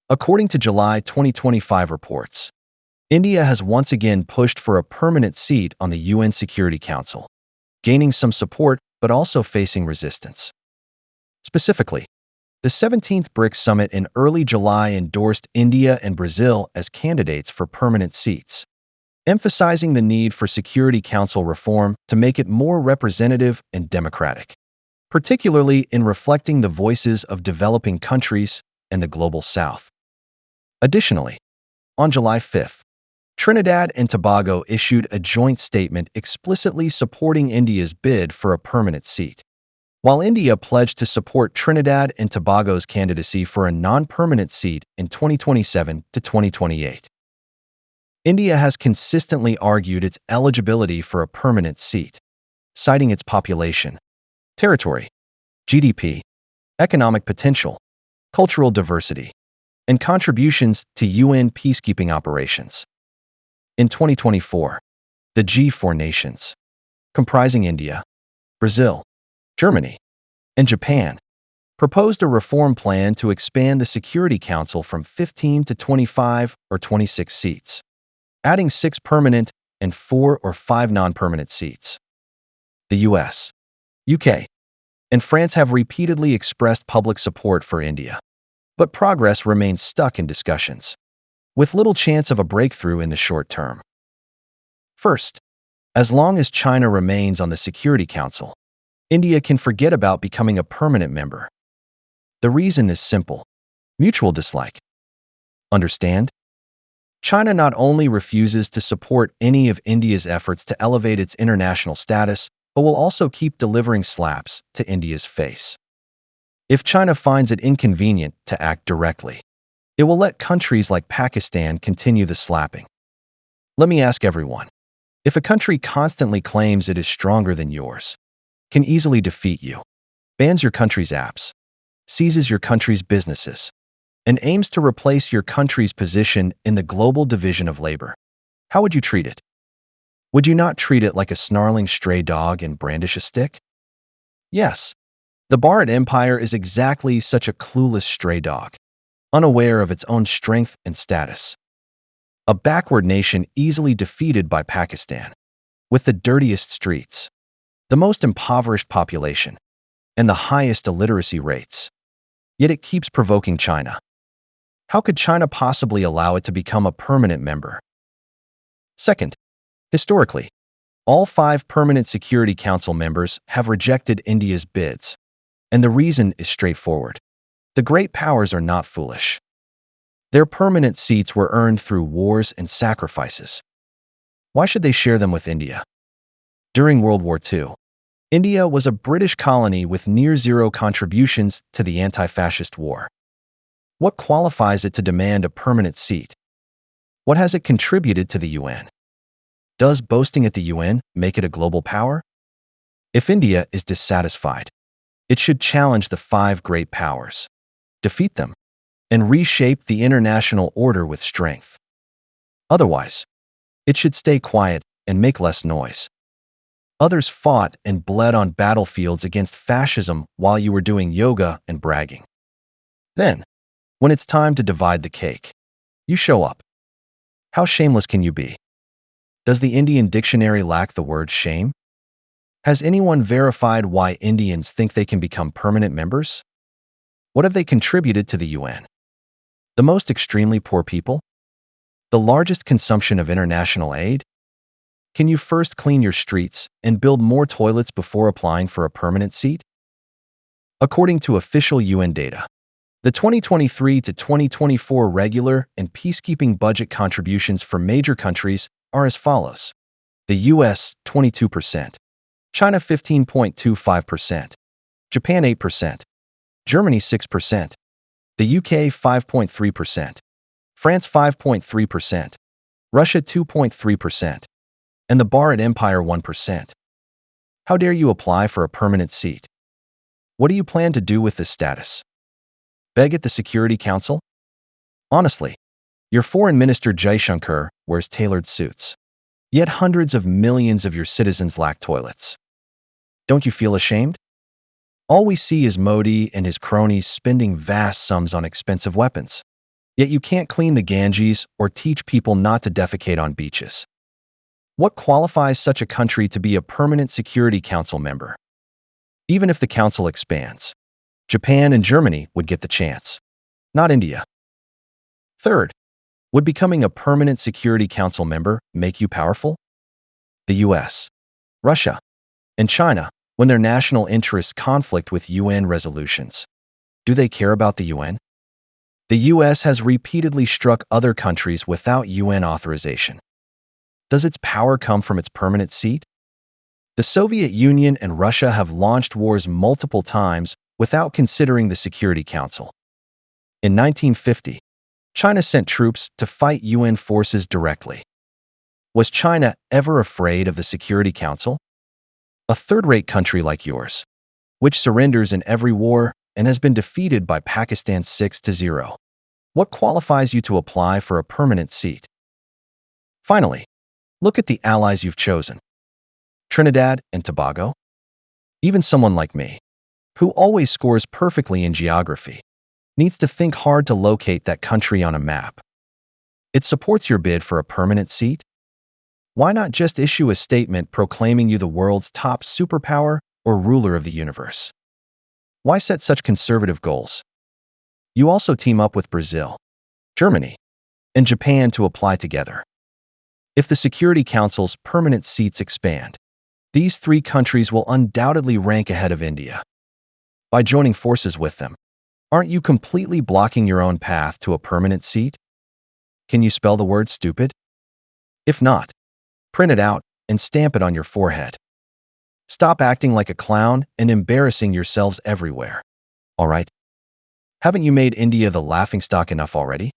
According to July 2025 reports, India has once again pushed for a permanent seat on the UN Security Council, gaining some support but also facing resistance. Specifically, the 17th BRICS Summit in early July endorsed India and Brazil as candidates for permanent seats, emphasizing the need for Security Council reform to make it more representative and democratic, particularly in reflecting the voices of developing countries and the Global South. Additionally, on July 5th, Trinidad and Tobago issued a joint statement explicitly supporting India's bid for a permanent seat, while India pledged to support Trinidad and Tobago's candidacy for a non-permanent seat in 2027 to 2028. India has consistently argued its eligibility for a permanent seat, citing its population, territory, GDP, economic potential, cultural diversity, and contributions to UN peacekeeping operations. In 2024, the G4 nations, comprising India, Brazil, Germany, and Japan, proposed a reform plan to expand the Security Council from 15 to 25 or 26 seats, adding 6 permanent and 4 or 5 non-permanent seats. The US, UK, and France have repeatedly expressed public support for India, but progress remains stuck in discussions, with little chance of a breakthrough in the short term. First, as long as China remains on the Security Council, India can forget about becoming a permanent member. The reason is simple: mutual dislike. Understand? China not only refuses to support any of India's efforts to elevate its international status, but will also keep delivering slaps to India's face. If China finds it inconvenient to act directly, it will let countries like Pakistan continue the slapping. Let me ask everyone, if a country constantly claims it is stronger than yours, can easily defeat you, bans your country's apps, seizes your country's businesses, and aims to replace your country's position in the global division of labor, how would you treat it? Would you not treat it like a snarling stray dog and brandish a stick? Yes, the Bharat Empire is exactly such a clueless stray dog, unaware of its own strength and status. A backward nation easily defeated by Pakistan, with the dirtiest streets, the most impoverished population, and the highest illiteracy rates. Yet it keeps provoking China. How could China possibly allow it to become a permanent member? Second, historically, all 5 permanent Security Council members have rejected India's bids, and the reason is straightforward. The great powers are not foolish. Their permanent seats were earned through wars and sacrifices. Why should they share them with India? During World War II, India was a British colony with near-zero contributions to the anti-fascist war. What qualifies it to demand a permanent seat? What has it contributed to the UN? Does boasting at the UN make it a global power? If India is dissatisfied, it should challenge the 5 great powers, defeat them, and reshape the international order with strength. Otherwise, it should stay quiet and make less noise. Others fought and bled on battlefields against fascism while you were doing yoga and bragging. Then, when it's time to divide the cake, you show up. How shameless can you be? Does the Indian dictionary lack the word shame? Has anyone verified why Indians think they can become permanent members? What have they contributed to the UN? The most extremely poor people? The largest consumption of international aid? Can you first clean your streets and build more toilets before applying for a permanent seat? According to official UN data, the 2023 to 2024 regular and peacekeeping budget contributions for major countries are as follows: the US 22%, China 15.25%, Japan 8%, Germany 6%, the UK 5.3%, France 5.3%, Russia 2.3%, and the Bharat Empire 1%. How dare you apply for a permanent seat? What do you plan to do with this status? Beg at the Security Council? Honestly, your Foreign Minister Jaishankar wears tailored suits, yet hundreds of millions of your citizens lack toilets. Don't you feel ashamed? All we see is Modi and his cronies spending vast sums on expensive weapons, Yet you can't clean the Ganges or teach people not to defecate on beaches. What qualifies such a country to be a permanent Security Council member? Even if the council expands, Japan and Germany would get the chance, not India. Third, would becoming a permanent Security Council member make you powerful? The US, Russia, and China, when their national interests conflict with UN resolutions. Do they care about the UN? The US has repeatedly struck other countries without UN authorization. Does its power come from its permanent seat? The Soviet Union and Russia have launched wars multiple times without considering the Security Council. In 1950, China sent troops to fight UN forces directly. Was China ever afraid of the Security Council? A third-rate country like yours, which surrenders in every war and has been defeated by Pakistan 6-0. What qualifies you to apply for a permanent seat? Finally, look at the allies you've chosen. Trinidad and Tobago? Even someone like me, who always scores perfectly in geography, needs to think hard to locate that country on a map. It supports your bid for a permanent seat? Why not just issue a statement proclaiming you the world's top superpower or ruler of the universe? Why set such conservative goals? You also team up with Brazil, Germany, and Japan to apply together. If the Security Council's permanent seats expand, these three countries will undoubtedly rank ahead of India. By joining forces with them, aren't you completely blocking your own path to a permanent seat? Can you spell the word stupid? If not, print it out and stamp it on your forehead. Stop acting like a clown and embarrassing yourselves everywhere. All right? Haven't you made India the laughingstock enough already?